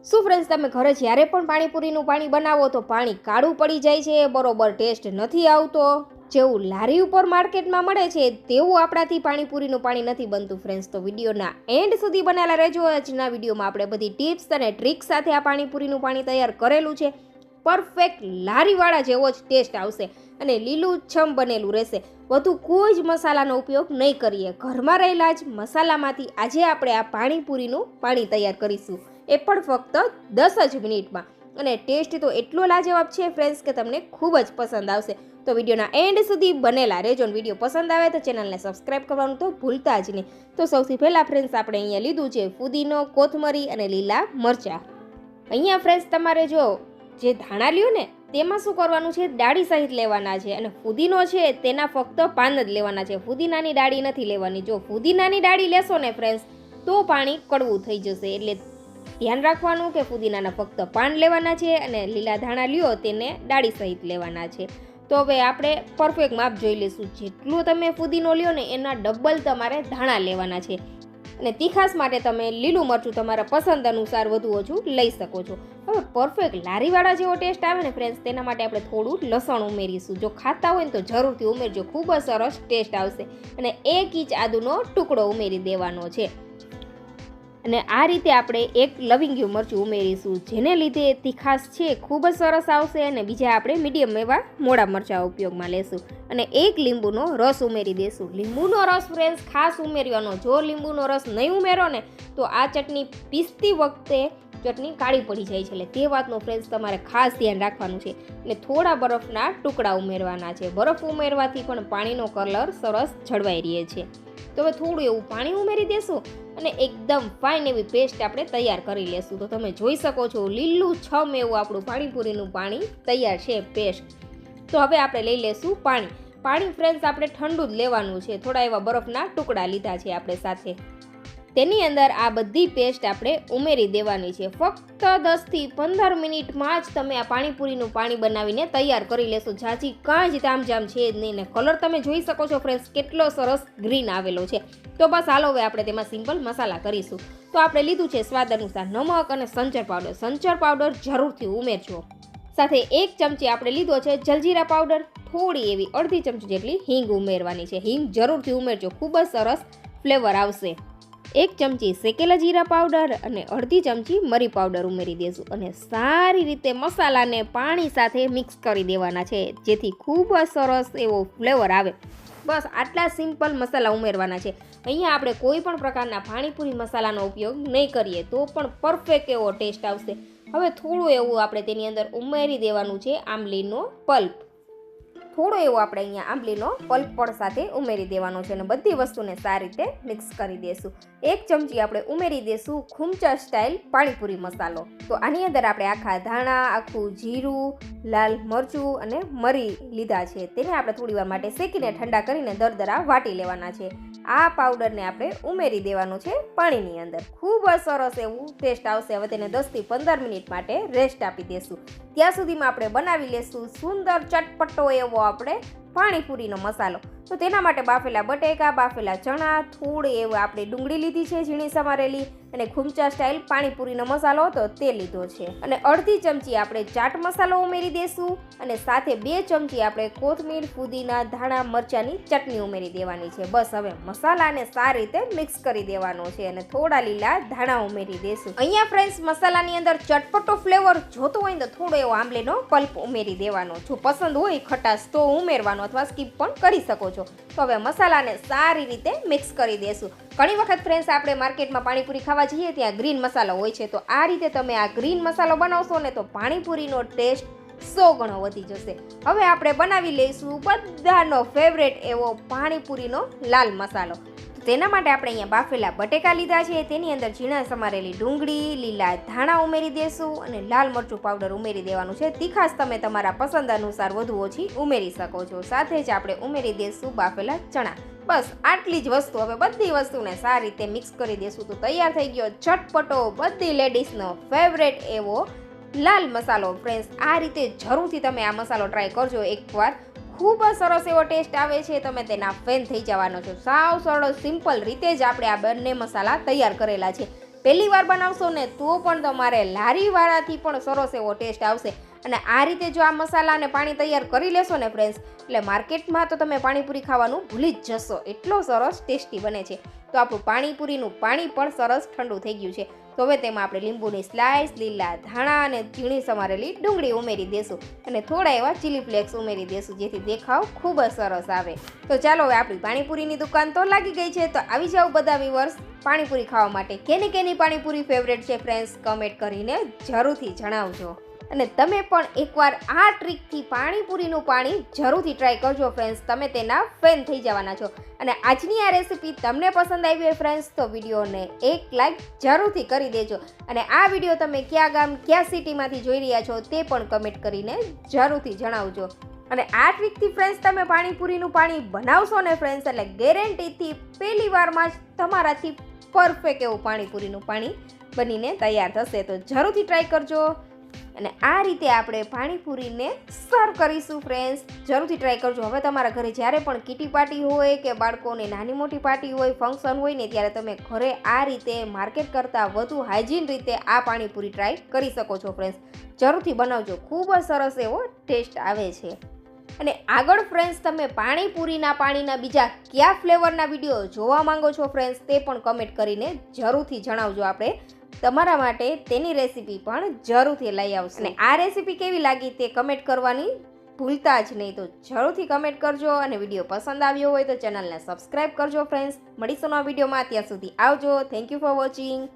શું ફ્રેન્ડ્સ, તમે ઘરે જ્યારે પણ પાણીપુરીનું પાણી બનાવો તો પાણી કાળું પડી જાય છે, બરોબર ટેસ્ટ નથી આવતો, જેવું લારી ઉપર માર્કેટમાં મળે છે તેવું આપણાથી પાણીપુરીનું પાણી નથી બનતું. ફ્રેન્ડ્સ, તો વિડીયોના એન્ડ સુધી બનેલા રહેજો. આજના વિડીયોમાં આપણે બધી ટિપ્સ અને ટ્રિક્સ સાથે આ પાણીપુરીનું પાણી તૈયાર કરેલું છે. પરફેક્ટ લારીવાળા જેવો જ ટેસ્ટ આવશે અને લીલુંછમ બનેલું રહેશે. વધુ કોઈ જ મસાલાનો ઉપયોગ નહીં કરીએ. ઘરમાં રહેલા જ મસાલામાંથી આજે આપણે આ પાણીપુરીનું પાણી તૈયાર કરીશું, એ પણ ફક્ત 10 જ મિનિટમાં. અને ટેસ્ટ તો એટલો લાજવાબ છે ફ્રેન્ડ્સ કે તમને ખૂબ જ પસંદ આવશે. તો વિડીયોના એન્ડ સુધી બનેલા રહેજો. વિડીયો પસંદ આવે તો ચેનલને સબસ્ક્રાઈબ કરવાનું તો ભૂલતા જ નહીં. તો સૌથી પહેલાં ફ્રેન્ડ્સ આપણે અહીંયા લીધું છે ફુદીનો, કોથમરી અને લીલા મરચાં. અહીંયા ફ્રેન્ડ્સ તમારે જો જે ધાણા લ્યો ને તેમાં શું કરવાનું છે, ડાળી સહિત લેવાના છે. અને ફુદીનો છે તેના ફક્ત પાન જ લેવાના છે, ફુદીનાની ડાળી નથી લેવાની. જો ફુદીનાની ડાળી લેશો ને ફ્રેન્ડ્સ તો પાણી કડવું થઈ જશે. એટલે ધ્યાન રાખવાનું કે ફુદીનાના ફક્ત પાન લેવાના છે અને લીલા ધાણા લ્યો તેને ડાળી સહિત લેવાના છે. તો હવે આપણે પરફેક્ટ માપ જોઈ લઈશું. જેટલું તમે ફુદીનો લ્યો ને એના ડબલ તમારે ધાણા લેવાના છે. અને તીખાસ માટે તમે લીલું મરચું તમારા પસંદ અનુસાર વધુ ઓછું લઈ શકો છો. હવે પરફેક્ટ લારીવાળા જેવો ટેસ્ટ આવે ને ફ્રેન્ડ્સ, તેના માટે આપણે થોડું લસણ ઉમેરીશું. જો ખાતા હોય ને તો જરૂરથી ઉમેરજો, ખૂબ જ સરસ ટેસ્ટ આવશે. અને 1 ઇંચ આદુનો ટુકડો ઉમેરી દેવાનો છે. અને આ રીતે આપણે 1 લવિંગિયું મરચું ઉમેરીશું, જેને લીધે તીખાસ છે ખૂબ જ સરસ આવશે. અને બીજા આપણે મીડિયમ એવા મોડા મરચાં ઉપયોગમાં લેશું. અને 1 લીંબુનો રસ ઉમેરી દેશું. લીંબુનો રસ ફ્રેન્ડ્સ ખાસ ઉમેરવાનો. જો લીંબુનો રસ નહીં ઉમેરો ને તો આ ચટણી પીસતી વખતે ચટણી કાળી પડી જાય છે. એટલે તે વાતનું ફ્રેન્ડ્સ તમારે ખાસ ધ્યાન રાખવાનું છે. એટલે થોડા બરફના ટુકડા ઉમેરવાના છે. બરફ ઉમેરવાથી પણ પાણીનો કલર સરસ જળવાઈ રહે છે. તો હવે થોડું એવું પાણી ઉમેરી દેશું અને એકદમ ફાઇન એવી પેસ્ટ આપણે તૈયાર કરી લેશું. તો તમે જોઈ શકો છો લીલુંછમ એવું આપણું પાણીપુરીનું પાણી તૈયાર છે, પેસ્ટ. તો હવે આપણે લઈ લેશું પાણી ફ્રેન્ડ્સ આપણે ઠંડુ જ લેવાનું છે. થોડા એવા બરફના ટુકડા લીધા છે આપણે સાથે. તેની અંદર આ બધી પેસ્ટ આપણે ઉમેરી દેવાની છે. ફક્ત 10 થી 15 મિનિટમાં જ તમે આ પાણીપુરીનું પાણી બનાવીને તૈયાર કરી લેશો. જાજી કાંઈ જ તામઝામ છે જ નહીં. ને કલર તમે જોઈ શકો છો ફ્રેન્ડ્સ કેટલો સરસ ગ્રીન આવેલો છે. તો બસ હાલો હવે આપણે તેમાં સિમ્પલ મસાલા કરીશું. તો આપણે લીધું છે સ્વાદ અનુસાર નમક અને સંચર પાવડર. સંચર પાવડર જરૂરથી ઉમેરજો. સાથે 1 ચમચી આપણે લીધો છે જલજીરા પાવડર. થોડી એવી અડધી ચમચી જેટલી હિંગ ઉમેરવાની છે. હિંગ જરૂરથી ઉમેરજો, ખૂબ જ સરસ ફ્લેવર આવશે. 1 ચમચી શેકેલા જીરા પાવડર અને અડધી ચમચી મરી પાવડર ઉમેરી દેશું. અને સારી રીતે મસાલાને પાણી સાથે મિક્સ કરી દેવાના છે, જેથી ખૂબ જ સરસ એવો ફ્લેવર આવે. બસ આટલા સિમ્પલ મસાલા ઉમેરવાના છે. અહીંયા આપણે કોઈ પણ પ્રકારના પાણીપુરી મસાલાનો ઉપયોગ નહીં કરીએ તો પણ પરફેક્ટ એવો ટેસ્ટ આવશે. હવે થોડું એવું આપણે તેની અંદર ઉમેરી દેવાનું છે આંબલીનો પલ્પ. થોડો એવો આપણે અહીંયા આંબલીનો પલ્પ પણ સાથે ઉમેરી દેવાનો છે. અને બધી વસ્તુને સારી રીતે મિક્સ કરી દઈશું. 1 ચમચી આપણે ઉમેરી દઈશું ખુમચા સ્ટાઇલ પાણીપુરી મસાલો. તો આની અંદર આપણે આખા ધાણા, આખું જીરું, લાલ મરચું અને મરી લીધા છે. તેને આપણે થોડી વાર માટે શેકીને ઠંડા કરીને દરદરા વાટી લેવાના છે. આ પાવડરને આપણે ઉમેરી દેવાનો છે પાણીની અંદર. ખૂબ જ સરસ એવું ટેસ્ટ આવશે. હવે તેને 10 થી 15 મિનિટ માટે રેસ્ટ આપી દેશું. ત્યાં સુધીમાં આપણે બનાવી લેશું સુંદર ચટપટો એવો આપણે પાણીપુરીનો મસાલો. તો તેના માટે બાફેલા બટેકા, બાફેલા ચણા, થોડી એવું આપણે ડુંગળી લીધી છે ઝીણી સમારેલી, અને ખુમચા સ્ટાઇલ પાણીપુરીનો મસાલો હતો તે લીધો છે. અને અડધી ચમચી આપણે ચાટ મસાલો ઉમેરી દેશું. અને સાથે 2 ચમચી આપણે કોથમીર, ફુદીના, ધાણા, મરચાંની ચટણી ઉમેરી દેવાની છે. બસ હવે મસાલાને સારી રીતે મિક્સ કરી દેવાનો છે. અને થોડા લીલા ધાણા ઉમેરી દેશું. અહીંયા ફ્રેન્ડ્સ મસાલાની અંદર ચટપટો ફ્લેવર જોતો હોય ને તો થોડો એવો આંબલીનો પલ્પ ઉમેરી દેવાનો. જો પસંદ હોય ખટાશ તો ઉમેરવાનો, અથવા સ્કીપ પણ કરી શકો છો. તો હવે મસાલાને સારી રીતે મિક્સ કરી દેશું. ઘણી વખત ફ્રેન્ડ્સ આપણે માર્કેટમાં પાણીપુરી ખાવા જઈએ ત્યાં ગ્રીન મસાલો હોય છે. તો આ રીતે તમે આ ગ્રીન મસાલો બનાવશો ને તો પાણીપુરીનો ટેસ્ટ 100 ગણો વધી જશે. હવે આપણે બનાવી લઈશું બધાનો ફેવરેટ એવો પાણીપુરીનો લાલ મસાલો. તેના માટે આપણે અહીંયા બાફેલા બટેકા લીધા છે. તેની અંદર ઝીણા સમારેલી ડુંગળી, લીલા ધાણા ઉમેરી દેશું અને લાલ મરચું પાવડર ઉમેરી દેવાનું છે. તીખાશ તમે તમારા પસંદ અનુસાર વધુ ઓછી ઉમેરી શકો છો. સાથે જ આપણે ઉમેરી દેશું બાફેલા ચણા. બસ આટલી જ વસ્તુ. હવે બધી વસ્તુને સારી રીતે મિક્સ કરી દેશું. તો તૈયાર થઈ ગયો ચટપટો બધી લેડીઝનો ફેવરેટ એવો લાલ મસાલો. ફ્રેન્ડ્સ આ રીતે જરૂરથી તમે આ મસાલો ટ્રાય કરજો એકવાર. ખૂબ જ સરસ એવો ટેસ્ટ આવે છે. તમે તેના ફેન થઈ જવાનો છો. સાવ સરળ સિમ્પલ રીતે જ આપણે આ બંને મસાલા તૈયાર કરેલા છે. પહેલી વાર બનાવશો ને તો પણ તમારે લારીવાળાથી પણ સરસ એવો ટેસ્ટ આવશે. અને આ રીતે જો આ મસાલા અને પાણી તૈયાર કરી લેશો ને ફ્રેન્ડ્સ, એટલે માર્કેટમાં તો તમે પાણીપુરી ખાવાનું ભૂલી જ જશો, એટલો સરસ ટેસ્ટી બને છે. તો આપણું પાણીપુરીનું પાણી પણ સરસ ઠંડુ થઈ ગયું છે. તો હવે તેમાં આપણે લીંબુની સ્લાઇસ, લીલા ધાણા અને ઝીણી સમારેલી ડુંગળી ઉમેરી દેશું અને થોડા એવા ચીલી ફ્લેક્સ ઉમેરી દેશું, જેથી દેખાવ ખૂબ જ સરસ આવે. તો ચાલો, હવે આપણી પાણીપુરીની દુકાન તો લાગી ગઈ છે. તો આવી જાઓ બધા વ્યુઅર્સ પાણીપુરી ખાવા માટે. કેની પાણીપુરી ફેવરેટ છે ફ્રેન્ડ્સ, કમેન્ટ કરીને જરૂરથી જણાવજો. અને તમે પણ એકવાર આ ટ્રીકથી પાણીપુરીનું પાણી જરૂરથી ટ્રાય કરજો ફ્રેન્ડ્સ, તમે તેના ફેન થઈ જવાના છો. અને આજની આ રેસીપી તમને પસંદ આવી હોય ફ્રેન્ડ્સ, તો વિડીયોને એક લાઈક જરૂરથી કરી દેજો. અને આ વિડીયો તમે કયા ગામ, કયા સિટીમાંથી જોઈ રહ્યા છો તે પણ કમેન્ટ કરીને જરૂરથી જણાવજો. અને આ ટ્રીકથી ફ્રેન્ડ્સ તમે પાણીપુરીનું પાણી બનાવશો ને ફ્રેન્ડ્સ, એટલે ગેરંટીથી પહેલી વારમાં જ તમારાથી પરફેક્ટ એવું પાણીપુરીનું પાણી બનીને તૈયાર થશે. તો જરૂરથી ટ્રાય કરજો. અને આ રીતે આપણે પાણીપુરીને સર્વ કરીશું ફ્રેન્ડ્સ, જરૂરથી ટ્રાય કરજો. હવે તમારા ઘરે જ્યારે પણ કિટી પાર્ટી હોય કે બાળકોની નાની મોટી પાર્ટી હોય, ફંક્શન હોય ને, ત્યારે તમે ઘરે આ રીતે માર્કેટ કરતાં વધુ હાઇજીન રીતે આ પાણીપુરી ટ્રાય કરી શકો છો ફ્રેન્ડ્સ. જરૂરથી બનાવજો, ખૂબ જ સરસ એવો ટેસ્ટ આવે છે. અને આગળ ફ્રેન્ડ્સ તમે પાણીપુરીના પાણીના બીજા કયા ફ્લેવરના વિડીયો જોવા માંગો છો ફ્રેન્ડ્સ, તે પણ કમેન્ટ કરીને જરૂરથી જણાવજો. આપણે તમારા માટે તેની રેસીપી પણ જરૂરથી લઈ આવશે. અને આ રેસીપી કેવી લાગી તે કમેન્ટ કરવાની ભૂલતા જ નહીં. તો જરૂરથી કમેન્ટ કરજો. અને વિડીયો પસંદ આવ્યો હોય તો ચેનલને સબસ્ક્રાઈબ કરજો ફ્રેન્ડ્સ. મળીશું નવા વિડીયોમાં, ત્યાં સુધી આવજો. Thank you for watching.